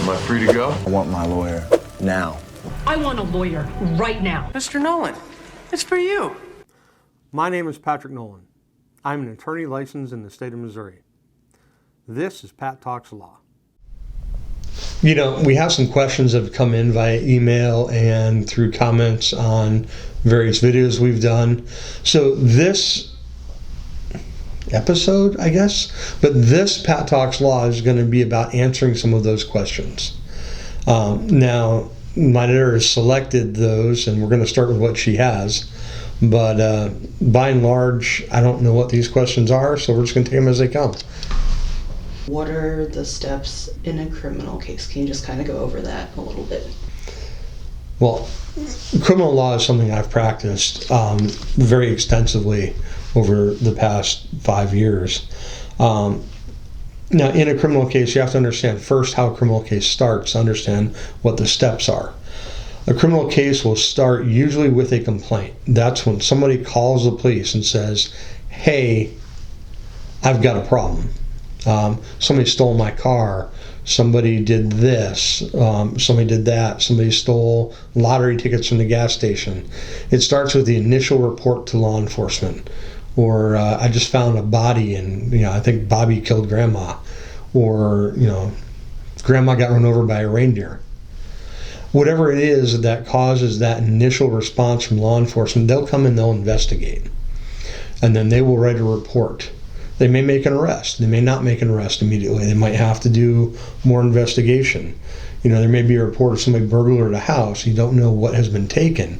Am I free to go? I want my lawyer now. I want a lawyer right now. Mr. Nolan, it's for you. My name is Patrick Nolan. I'm an attorney licensed in the state of Missouri. This is Pat Talks Law. You know, we have some questions that have come in via email and through comments on various videos we've done. So this episode, I guess, but this Pat Talks Law is going to be about answering some of those questions. Now, my editor has selected those, and we're going to start with what she has. But by and large, I don't know what these questions are, so we're just going to take them as they come. What are the steps in a criminal case? Can you just kind of go over that a little bit? Well, criminal law is something I've practiced very extensively over the past 5 years. Now, in a criminal case, you have to understand first how a criminal case starts, understand what the steps are. A criminal case will start usually with a complaint. That's when somebody calls the police and says, hey, I've got a problem. Somebody stole my car. Somebody did this. Somebody did that. Somebody stole lottery tickets from the gas station. It starts with the initial report to law enforcement. Or I just found a body and, I think Bobby killed grandma. Or, grandma got run over by a reindeer. Whatever it is that causes that initial response from law enforcement, they'll come and they'll investigate. And then they will write a report. They may make an arrest. They may not make an arrest immediately. They might have to do more investigation. There may be a report of somebody burglared a house. You don't know what has been taken.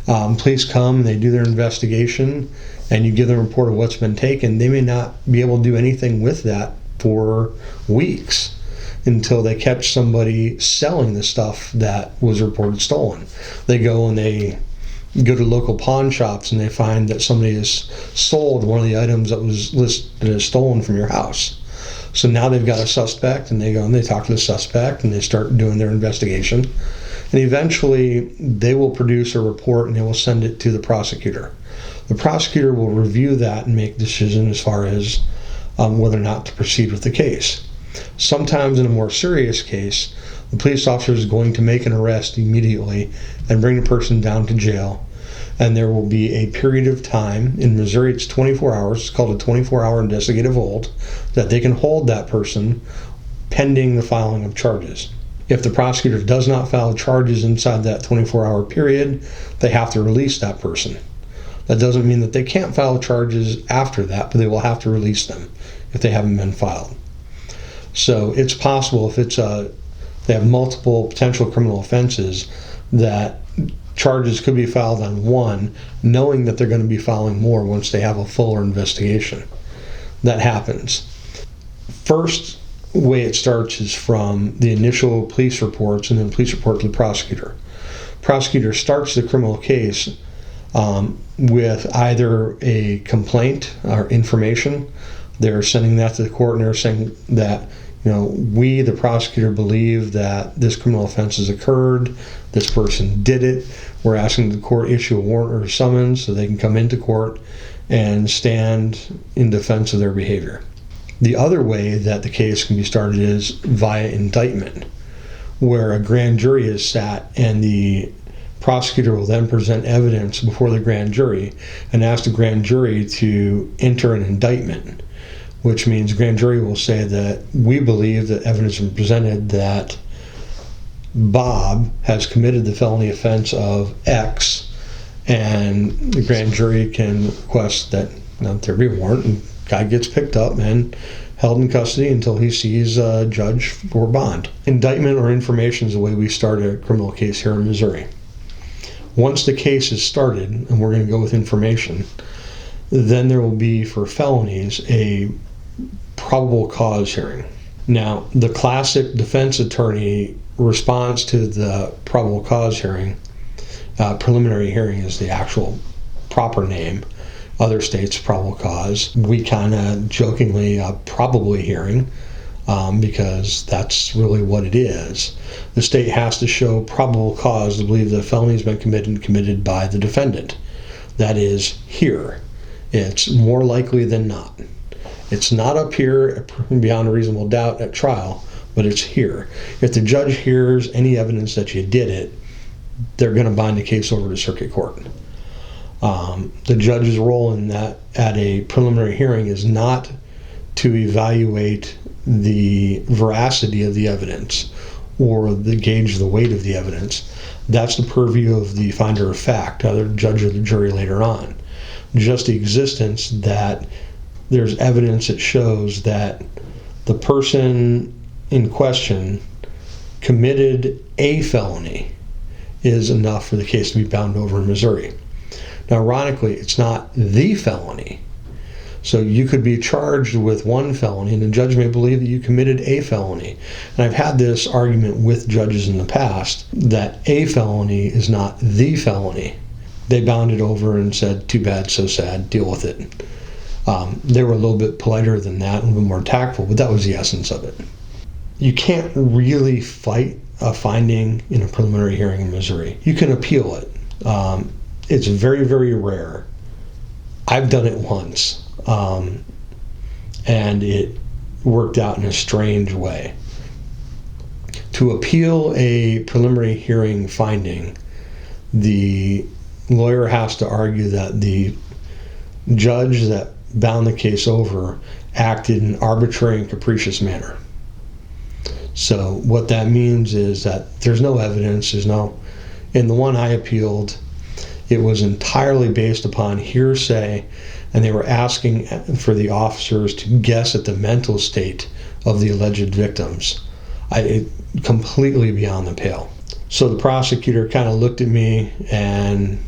Police come, they do their investigation, and you give them a report of what's been taken. They may not be able to do anything with that for weeks until they catch somebody selling the stuff that was reported stolen. They go and they go to local pawn shops and they find that somebody has sold one of the items that was listed as stolen from your house. So now they've got a suspect, and they go and they talk to the suspect and they start doing their investigation. And eventually they will produce a report and they will send it to the prosecutor. The prosecutor will review that and make a decision as far as whether or not to proceed with the case. Sometimes in a more serious case, the police officer is going to make an arrest immediately and bring the person down to jail. And there will be a period of time, in Missouri it's 24 hours, it's called a 24-hour investigative hold, that they can hold that person pending the filing of charges. If the prosecutor does not file charges inside that 24-hour period, they have to release that person. That doesn't mean that they can't file charges after that, but they will have to release them if they haven't been filed. So it's possible if they have multiple potential criminal offenses that charges could be filed on one, knowing that they're going to be filing more once they have a fuller investigation. That happens. First way it starts is from the initial police reports and then police report to the prosecutor. Prosecutor starts the criminal case with either a complaint or information. They're sending that to the court and they're saying that we, the prosecutor, believe that this criminal offense has occurred. This person did it. We're asking the court issue a warrant or a summons so they can come into court and stand in defense of their behavior. The other way that the case can be started is via indictment, where a grand jury is sat and the prosecutor will then present evidence before the grand jury and ask the grand jury to enter an indictment, which means grand jury will say that we believe that evidence has been presented that Bob has committed the felony offense of X, and the grand jury can request that there be a warrant and guy gets picked up and held in custody until he sees a judge for bond. Indictment or information is the way we start a criminal case here in Missouri. Once the case is started, and we're going to go with information, then there will be, for felonies, a probable cause hearing. Now, the classic defense attorney response to the probable cause hearing, preliminary hearing is the actual proper name. Other states, probable cause. We kind of jokingly probably hearing because that's really what it is. The state has to show probable cause to believe the felony has been committed by the defendant. That is here. It's more likely than not. It's not up here beyond a reasonable doubt at trial, but it's here. If the judge hears any evidence that you did it, they're going to bind the case over to circuit court. The judge's role in that at a preliminary hearing is not to evaluate the veracity of the evidence or gauge the weight of the evidence. That's the purview of the finder of fact, either the judge or the jury later on. Just the existence that there's evidence that shows that the person in question committed a felony is enough for the case to be bound over in Missouri. Now, ironically, it's not the felony. So you could be charged with one felony, and the judge may believe that you committed a felony. And I've had this argument with judges in the past that a felony is not the felony. They bound it over and said, too bad, so sad, deal with it. They were a little bit politer than that, a little bit more tactful, but that was the essence of it. You can't really fight a finding in a preliminary hearing in Missouri. You can appeal it. It's very, very rare. I've done it once. And it worked out in a strange way. To appeal a preliminary hearing finding, the lawyer has to argue that the judge that bound the case over acted in an arbitrary and capricious manner. So what that means is that there's no evidence, in the one I appealed, it was entirely based upon hearsay, and they were asking for the officers to guess at the mental state of the alleged victims. Completely beyond the pale. So the prosecutor kind of looked at me, and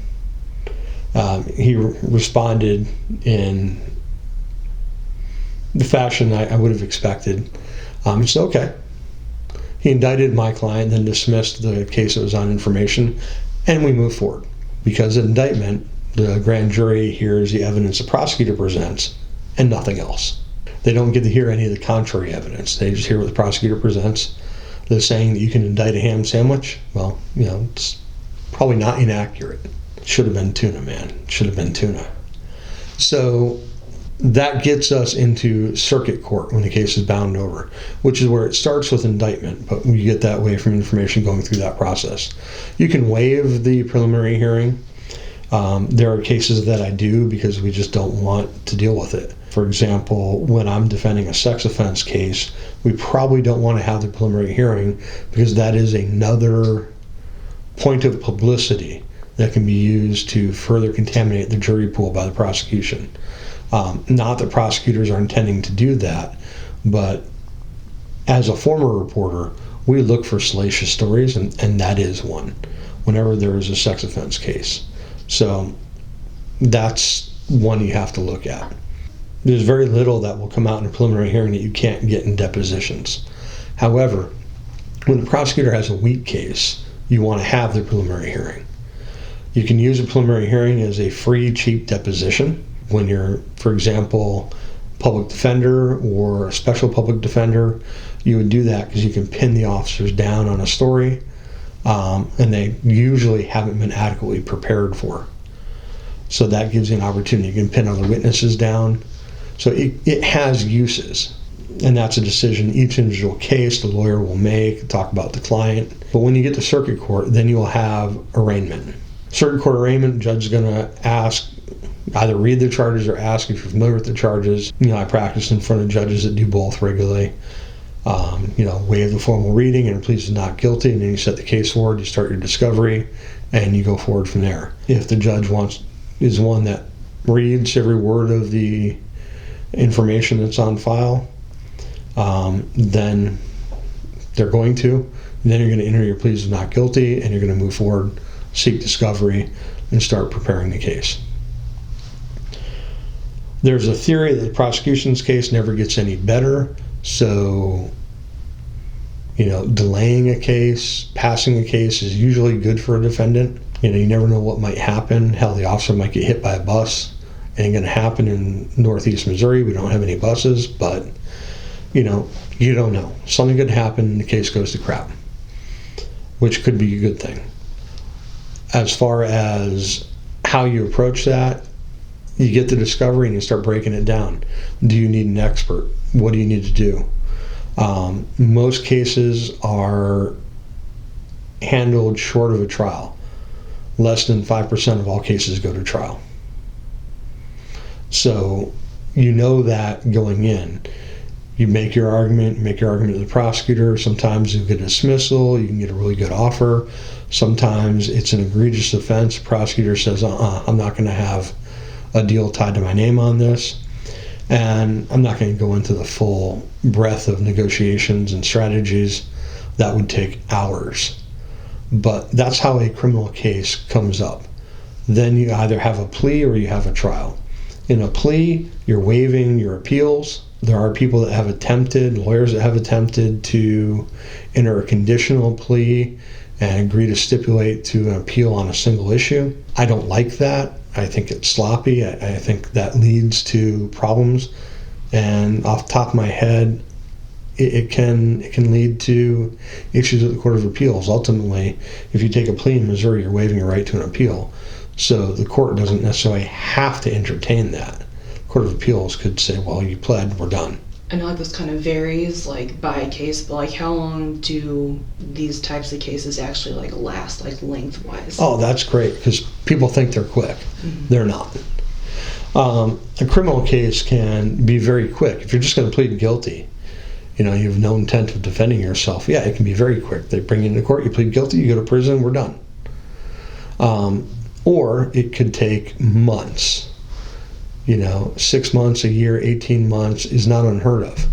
he responded in the fashion I would have expected. He said, okay. He indicted my client, then dismissed the case that was on information, and we moved forward. Because of indictment, the grand jury hears the evidence the prosecutor presents and nothing else. They don't get to hear any of the contrary evidence. They just hear what the prosecutor presents. They're saying that you can indict a ham sandwich. Well, it's probably not inaccurate. It should have been tuna, man. It should have been tuna. So that gets us into circuit court when the case is bound over, which is where it starts with indictment, but we get that way from information going through that process. You can waive the preliminary hearing. There are cases that I do because we just don't want to deal with it. For example, when I'm defending a sex offense case, we probably don't want to have the preliminary hearing because that is another point of publicity that can be used to further contaminate the jury pool by the prosecution. Not that prosecutors are intending to do that, but as a former reporter, we look for salacious stories, and that is one, whenever there is a sex offense case. So that's one you have to look at. There's very little that will come out in a preliminary hearing that you can't get in depositions. However, when the prosecutor has a weak case, you want to have the preliminary hearing. You can use a preliminary hearing as a free, cheap deposition. When you're, for example, public defender or a special public defender, you would do that because you can pin the officers down on a story, and they usually haven't been adequately prepared for. So that gives you an opportunity. You can pin other witnesses down. So it has uses, and that's a decision each individual case the lawyer will make, talk about the client. But when you get to circuit court, then you'll have arraignment. Circuit court arraignment, the judge is going to ask, either read the charges or ask if you're familiar with the charges. I practice in front of judges that do both regularly. Waive the formal reading and pleads not guilty, and then you set the case forward, you start your discovery, and you go forward from there. If the judge is one that reads every word of the information that's on file, then they're going to. And then you're going to enter your pleas of not guilty, and you're going to move forward, seek discovery, and start preparing the case. There's a theory that the prosecution's case never gets any better, so delaying a case, passing a case is usually good for a defendant. You never know what might happen. Hell, the officer might get hit by a bus. Ain't going to happen in northeast Missouri. We don't have any buses, but you don't know. Something could happen and the case goes to crap, which could be a good thing. As far as how you approach that, you get the discovery and you start breaking it down. Do you need an expert? What do you need to do? Most cases are handled short of a trial. Less than 5% of all cases go to trial. So you know that going in. You make your argument to the prosecutor. Sometimes you get a dismissal, you can get a really good offer. Sometimes it's an egregious offense. The prosecutor says, I'm not going to have a deal tied to my name on this. And I'm not going to go into the full breadth of negotiations and strategies. That would take hours. But that's how a criminal case comes up. Then you either have a plea or you have a trial. In a plea, you're waiving your appeals. There are people that have attempted, lawyers that have attempted to enter a conditional plea and agree to stipulate to an appeal on a single issue. I don't like that. I think it's sloppy. I think that leads to problems. And off the top of my head, it can lead to issues at the Court of Appeals. Ultimately, if you take a plea in Missouri, you're waiving your right to an appeal. So the court doesn't necessarily have to entertain that. Court of Appeals could say, well, you pled, we're done. I know this kind of varies by case, but how long do these types of cases actually last, lengthwise? Oh, that's great, because people think they're quick. Mm-hmm. They're not. A criminal case can be very quick. If you're just going to plead guilty, you have no intent of defending yourself, yeah, it can be very quick. They bring you into court, you plead guilty, you go to prison, we're done. Or it could take months. 6 months, a year, 18 months is not unheard of.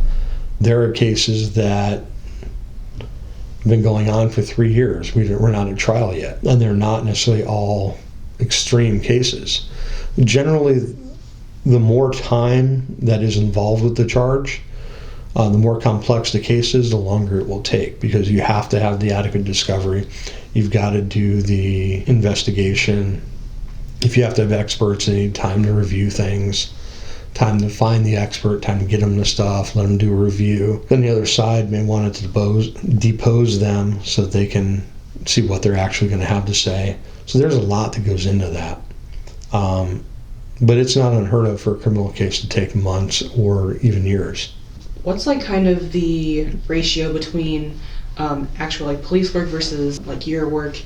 There are cases that have been going on for 3 years. We're not at trial yet. And they're not necessarily all extreme cases. Generally, the more time that is involved with the charge, the more complex the case is, the longer it will take, because you have to have the adequate discovery. You've got to do the investigation. If you have to have experts, they need time to review things, time to find the expert, time to get them the stuff, let them do a review. Then the other side may want to depose them so that they can see what they're actually going to have to say. So there's a lot that goes into that. But it's not unheard of for a criminal case to take months or even years. What's kind of the ratio between actual police work versus your work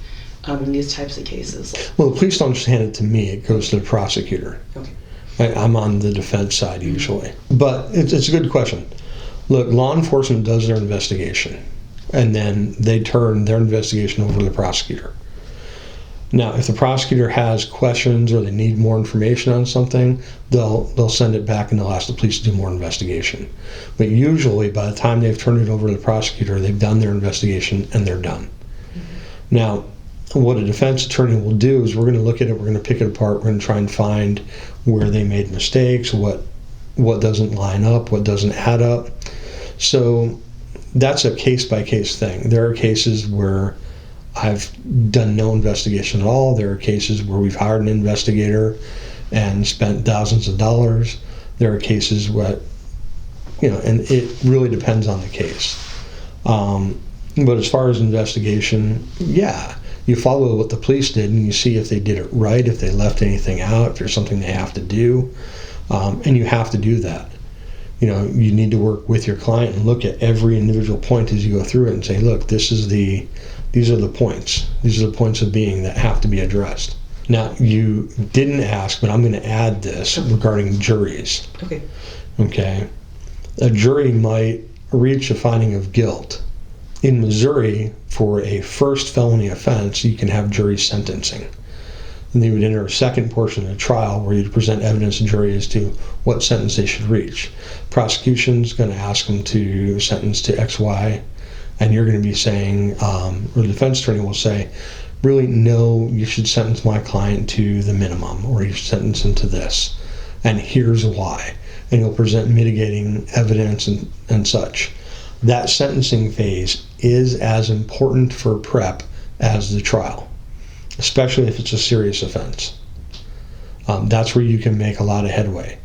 in these types of cases? Well, the police don't just hand it to me. It goes to the prosecutor. Okay. I'm on the defense side usually. But it's a good question. Look, law enforcement does their investigation, and then they turn their investigation over to the prosecutor. Now, if the prosecutor has questions or they need more information on something, they'll send it back and they'll ask the police to do more investigation. But usually, by the time they've turned it over to the prosecutor, they've done their investigation and they're done. Mm-hmm. Now, what a defense attorney will do is we're going to look at it, we're going to pick it apart, we're going to try and find where they made mistakes, what doesn't line up, what doesn't add up. So that's a case-by-case thing. There are cases where I've done no investigation at all. There are cases where we've hired an investigator and spent thousands of dollars. There are cases where, and it really depends on the case. But as far as investigation, yeah, you follow what the police did and you see if they did it right, if they left anything out, if there's something they have to do, and you have to do that. You need to work with your client and look at every individual point as you go through it and say, look, these are the points. These are the points of being that have to be addressed. Now, you didn't ask, but I'm going to add this regarding juries. Okay. A jury might reach a finding of guilt. In Missouri, for a first felony offense, you can have jury sentencing. And they would enter a second portion of the trial where you'd present evidence to the jury as to what sentence they should reach. Prosecution's going to ask them to sentence to X, Y, and you're going to be saying, or the defense attorney will say, really, no, you should sentence my client to the minimum, or you should sentence him to this, and here's why. And you'll present mitigating evidence and such. That sentencing phase is as important for prep as the trial, especially if it's a serious offense. That's where you can make a lot of headway.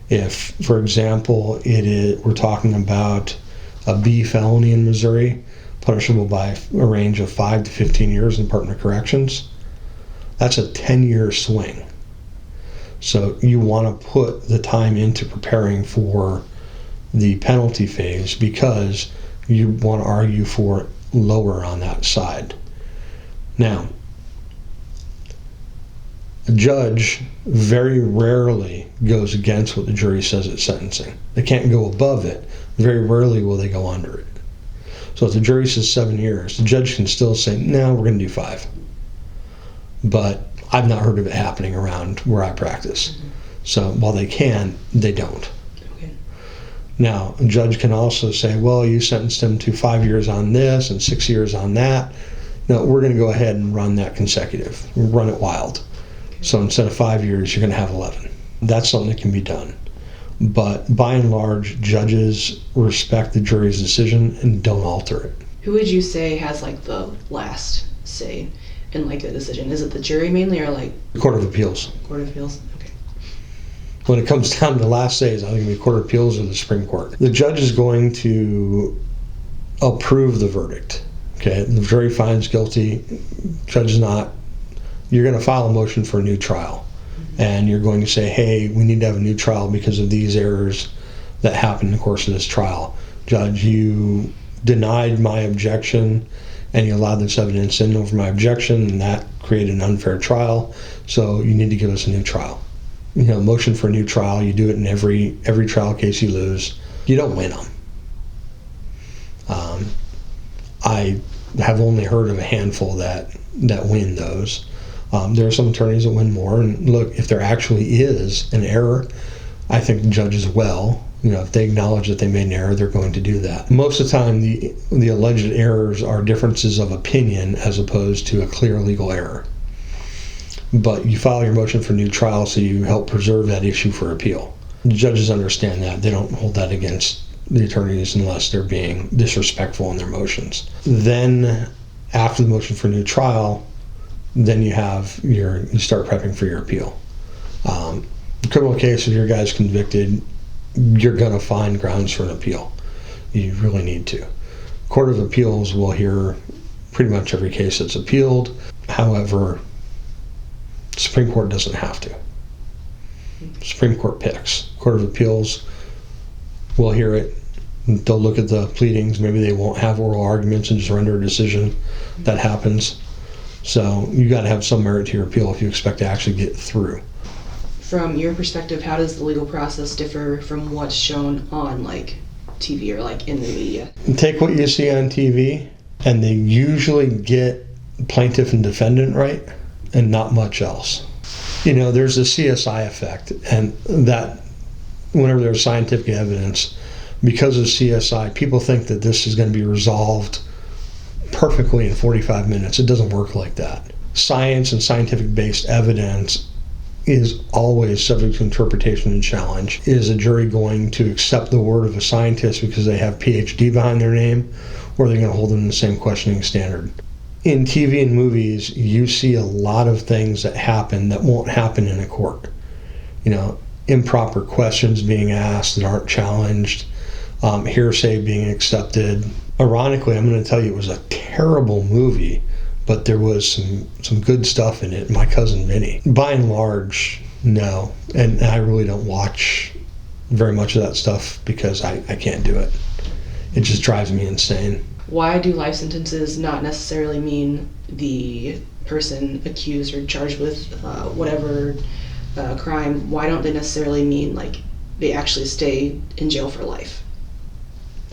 If, for example, we're talking about a B felony in Missouri, punishable by a range of 5 to 15 years in the Department of Corrections, that's a 10-year swing. So you want to put the time into preparing for the penalty phase, because you want to argue for lower on that side. Now, a judge very rarely goes against what the jury says at sentencing. They can't go above it. Very rarely will they go under it. So if the jury says 7 years, the judge can still say, no, we're going to do 5. But I've not heard of it happening around where I practice. So while they can, they don't. Okay. Now, a judge can also say, well, you sentenced him to 5 years on this and 6 years on that. No, we're going to go ahead and run that consecutive. Run it wild. So instead of 5 years, you're going to have 11. That's something that can be done. But by and large, judges respect the jury's decision and don't alter it. Who would you say has like the last say in like a decision? Is it the jury mainly, or like The Court of Appeals. Court of Appeals? Okay. When it comes down to last says, I think it'll be Court of Appeals or the Supreme Court. The judge is going to approve the verdict. Okay, the jury finds guilty, judge is not. You're going to file a motion for a new trial. And you're going to say, hey, we need to have a new trial because of these errors that happened in the course of this trial. Judge, you denied my objection and you allowed this evidence in over my objection, and that created an unfair trial, so you need to give us a new trial. You know, motion for a new trial, you do it in every trial case you lose. You don't win them. I have only heard of a handful that win those. There are some attorneys that win more, and look, if there actually is an error, I think the judges will. You know, if they acknowledge that they made an error, they're going to do that. Most of the time, the alleged errors are differences of opinion as opposed to a clear legal error. But you file your motion for new trial, so you help preserve that issue for appeal. The judges understand that. They don't hold that against the attorneys unless they're being disrespectful in their motions. Then, after the motion for new trial, then you start prepping for your appeal. The criminal case, if your guy's convicted, you're going to find grounds for an appeal. You really need to. Court of Appeals will hear pretty much every case that's appealed. However, Supreme Court doesn't have to. Supreme Court picks. Court of Appeals will hear it. They'll look at the pleadings. Maybe they won't have oral arguments and just render a decision. That happens. So you got to have some merit to your appeal if you expect to actually get through. From your perspective, how does the legal process differ from what's shown on like TV or like in the media? Take what you see on TV, and they usually get plaintiff and defendant right, and not much else. You know, there's a CSI effect, and that whenever there's scientific evidence, because of CSI, people think that this is going to be resolved perfectly in 45 minutes. It doesn't work like that. Science and scientific-based evidence is always subject to interpretation and challenge. Is a jury going to accept the word of a scientist because they have PhD behind their name, or are they going to hold them to the same questioning standard? In TV and movies, you see a lot of things that happen that won't happen in a court. You know, improper questions being asked that aren't challenged, hearsay being accepted. Ironically, I'm going to tell you it was a terrible movie, but there was some good stuff in it. My Cousin Vinny. By and large, no. And I really don't watch very much of that stuff because I can't do it. It just drives me insane. Why do life sentences not necessarily mean the person accused or charged with whatever crime? Why don't they necessarily mean like they actually stay in jail for life?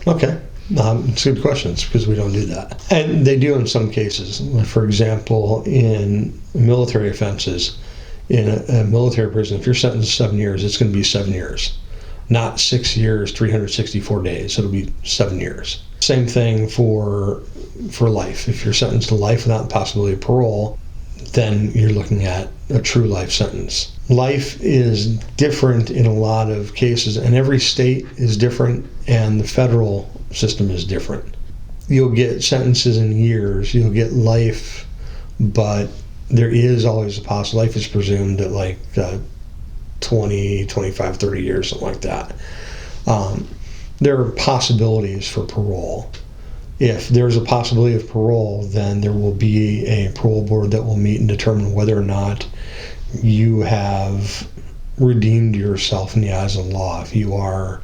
Okay. It's a good question. It's because we don't do that. And they do in some cases. For example, in military offenses, in a military prison, if you're sentenced to 7 years, it's going to be 7 years. Not 6 years, 364 days. It'll be 7 years. Same thing for life. If you're sentenced to life without the possibility of parole, then you're looking at a true life sentence. Life is different in a lot of cases, and every state is different, and the federal system is different. You'll get sentences in years, you'll get life, but there is always a possibility. Life is presumed at like 20, 25, 30 years, something like that. There are possibilities for parole. If there's a possibility of parole, then there will be a parole board that will meet and determine whether or not you have redeemed yourself in the eyes of the law. If you are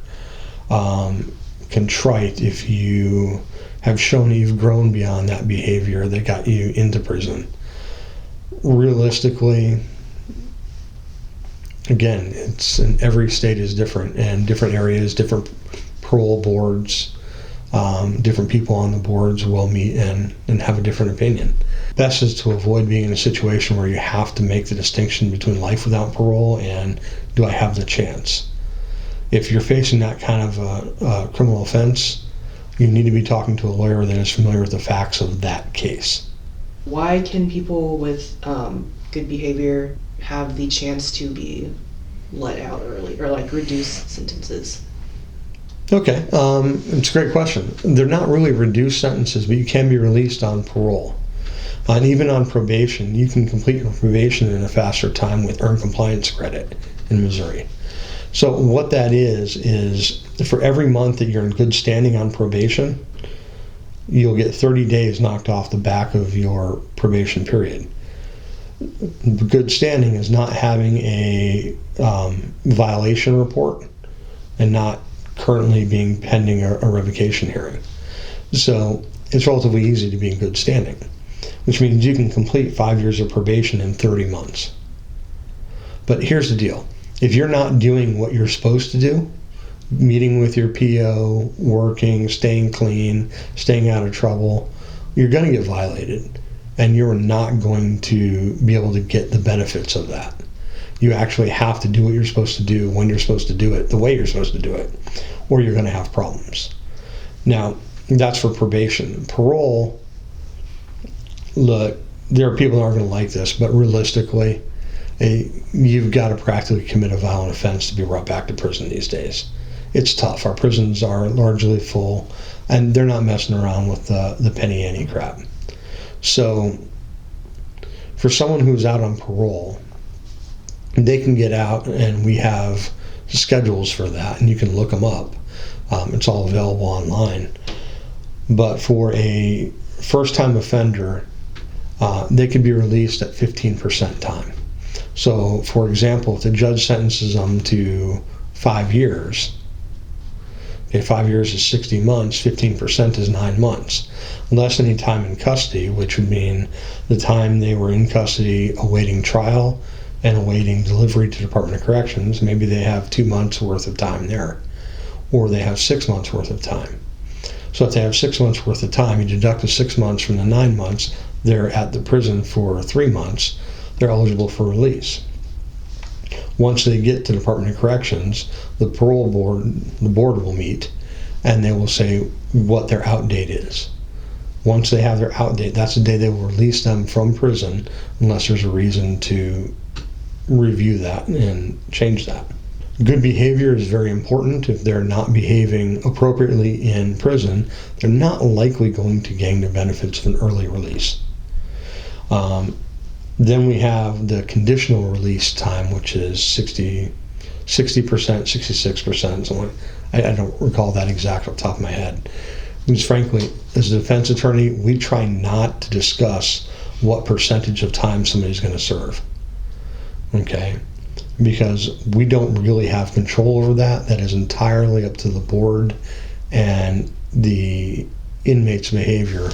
contrite if you have shown that you've grown beyond that behavior that got you into prison. Realistically, again, it's in every state is different, and different areas, different parole boards, different people on the boards will meet and have a different opinion. Best is to avoid being in a situation where you have to make the distinction between life without parole and do I have the chance. If you're facing that kind of a criminal offense, you need to be talking to a lawyer that is familiar with the facts of that case. Why can people with good behavior have the chance to be let out early or like reduce sentences? Okay, it's a great question. They're not really reduced sentences, but you can be released on parole. And even on probation, you can complete your probation in a faster time with earned compliance credit in Missouri. So what that is for every month that you're in good standing on probation, you'll get 30 days knocked off the back of your probation period. Good standing is not having a violation report and not currently being pending a revocation hearing. So it's relatively easy to be in good standing, which means you can complete 5 years of probation in 30 months. But here's the deal. If you're not doing what you're supposed to do, meeting with your PO, working, staying clean, staying out of trouble, you're going to get violated, and you're not going to be able to get the benefits of that. You actually have to do what you're supposed to do when you're supposed to do it, the way you're supposed to do it, or you're going to have problems. Now, that's for probation. Parole, look, there are people that aren't going to like this, but realistically, you've got to practically commit a violent offense to be brought back to prison these days. It's tough. Our prisons are largely full, and they're not messing around with the penny ante crap. So, for someone who's out on parole, they can get out, and we have schedules for that, and you can look them up. It's all available online. But for a first-time offender, they can be released at 15% time. So, for example, if the judge sentences them to 5 years, okay, 5 years is 60 months, 15% is 9 months. Less any time in custody, which would mean the time they were in custody awaiting trial and awaiting delivery to Department of Corrections. Maybe they have 2 months worth of time there, or they have 6 months worth of time. So if they have 6 months worth of time, you deduct the 6 months from the 9 months, they're at the prison for 3 months, they're eligible for release. Once they get to Department of Corrections, the parole board, the board will meet, and they will say what their out date is. Once they have their out date, that's the day they will release them from prison, unless there's a reason to review that and change that. Good behavior is very important. If they're not behaving appropriately in prison, they're not likely going to gain the benefits of an early release. Then we have the conditional release time, which is 60%, 66%, something. I don't recall that exact off the top of my head. Because frankly, as a defense attorney, we try not to discuss what percentage of time somebody's going to serve. Okay? Because we don't really have control over that. That is entirely up to the board and the inmate's behavior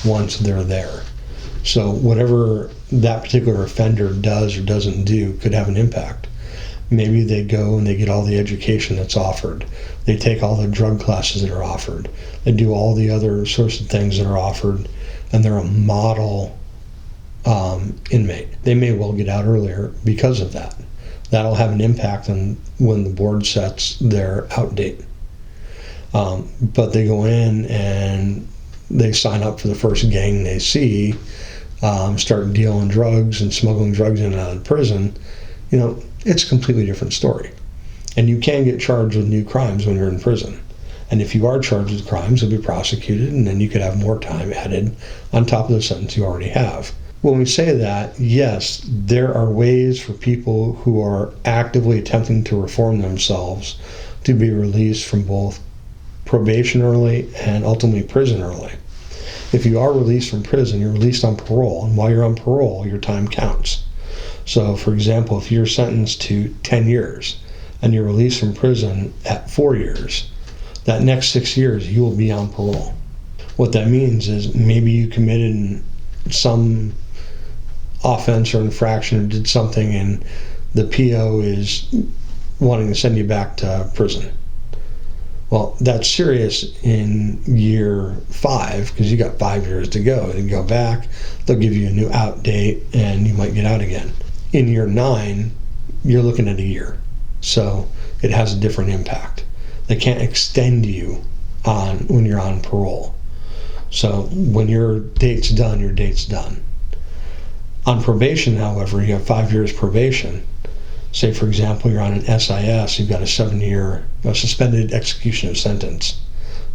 once they're there. So whatever that particular offender does or doesn't do could have an impact. Maybe they go and they get all the education that's offered. They take all the drug classes that are offered. They do all the other sorts of things that are offered, and they're a model inmate. They may well get out earlier because of that. That'll have an impact on when the board sets their out date. But they go in and they sign up for the first gang they see, start dealing drugs and smuggling drugs in and out of prison. You know, it's a completely different story. And you can get charged with new crimes when you're in prison. And if you are charged with crimes, you'll be prosecuted, and then you could have more time added on top of the sentence you already have. When we say that, yes, there are ways for people who are actively attempting to reform themselves to be released from both probation early and ultimately prison early. If you are released from prison, you're released on parole, and while you're on parole, your time counts. So, for example, if you're sentenced to 10 years and you're released from prison at 4 years, that next 6 years you will be on parole. What that means is maybe you committed some offense or infraction or did something, and the PO is wanting to send you back to prison. Well, that's serious in year 5 because you got 5 years to go. And you go back, they'll give you a new out date, and you might get out again. In year 9, you're looking at a year. So it has a different impact. They can't extend you when you're on parole. So when your date's done, your date's done. On probation, however, you have 5 years probation. Say, for example, you're on an SIS, you've got a 7-year suspended execution of sentence.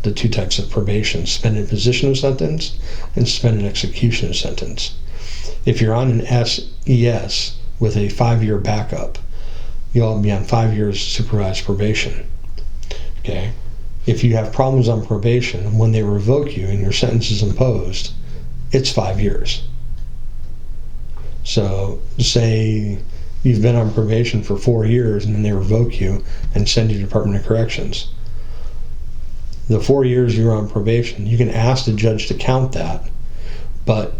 The 2 types of probation: suspended imposition of sentence and suspended execution of sentence. If you're on an SES with a 5-year backup, you'll be on 5 years supervised probation. Okay? If you have problems on probation, when they revoke you and your sentence is imposed, it's 5 years. So say you've been on probation for 4 years and then they revoke you and send you to Department of Corrections. The 4 years you're on probation, you can ask the judge to count that, but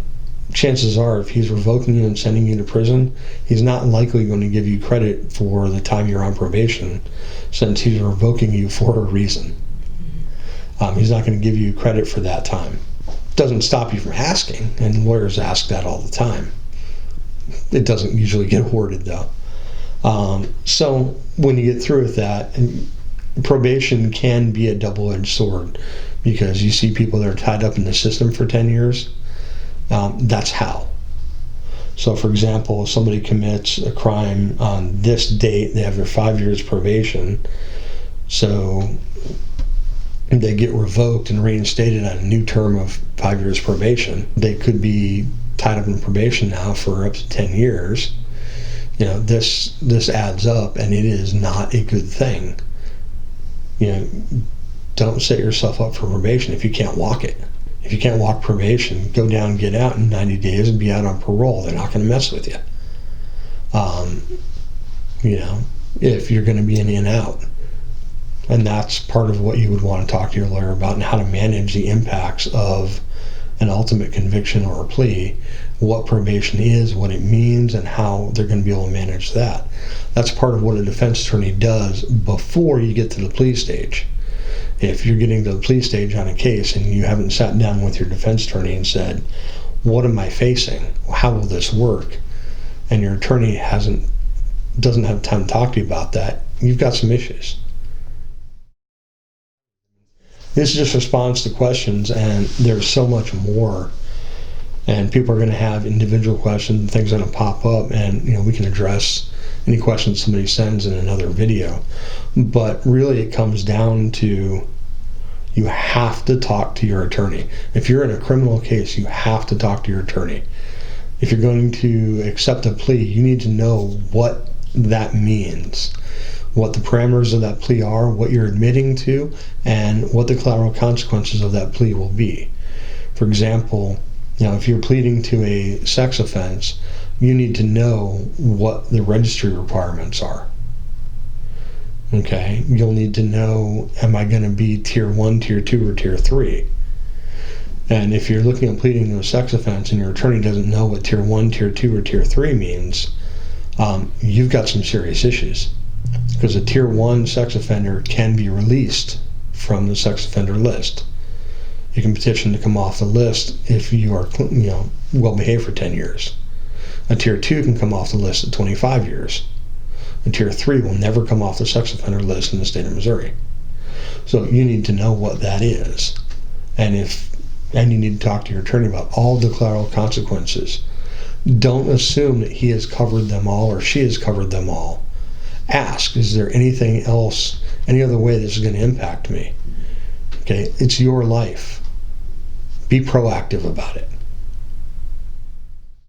chances are if he's revoking you and sending you to prison, he's not likely going to give you credit for the time you're on probation, since he's revoking you for a reason. He's not going to give you credit for that time. Doesn't stop you from asking, and lawyers ask that all the time. It doesn't usually get awarded though. So when you get through with that, probation can be a double-edged sword, because you see people that are tied up in the system for 10 years. That's how. So for example, if somebody commits a crime on this date, they have their 5 years probation, so they get revoked and reinstated on a new term of 5 years probation. They could be tied up in probation now for up to 10 years. You know, this adds up, and it is not a good thing. You know, don't set yourself up for probation if you can't walk it. If you can't walk probation, go down, get out in 90 days and be out on parole. They're not going to mess with you. You know, if you're going to be an in-out. And that's part of what you would want to talk to your lawyer about, and how to manage the impacts of an ultimate conviction or a plea, what probation is, what it means, and how they're going to be able to manage that. That's part of what a defense attorney does before you get to the plea stage. If you're getting to the plea stage on a case and you haven't sat down with your defense attorney and said, what am I facing? How will this work? And your attorney doesn't have time to talk to you about that, you've got some issues. This is just response to questions, and there's so much more. And people are going to have individual questions, things are going to pop up, and we can address any questions somebody sends in another video. But really it comes down to, you have to talk to your attorney. If you're in a criminal case, you have to talk to your attorney. If you're going to accept a plea, you need to know what that means, what the parameters of that plea are, what you're admitting to, and what the collateral consequences of that plea will be. For example, if you're pleading to a sex offense, you need to know what the registry requirements are. Okay, you'll need to know, am I going to be tier 1, tier 2, or tier 3? And if you're looking at pleading to a sex offense and your attorney doesn't know what tier 1, tier 2, or tier 3 means, you've got some serious issues. Because a tier 1 sex offender can be released from the sex offender list. You can petition to come off the list if you are well behaved for 10 years. A tier 2 can come off the list at 25 years. A tier 3 will never come off the sex offender list in the state of Missouri. So you need to know what that is. And you need to talk to your attorney about all the collateral consequences. Don't assume that he has covered them all or she has covered them all. Ask, is there anything else, any other way this is going to impact me? Okay, it's your life. Be proactive about it.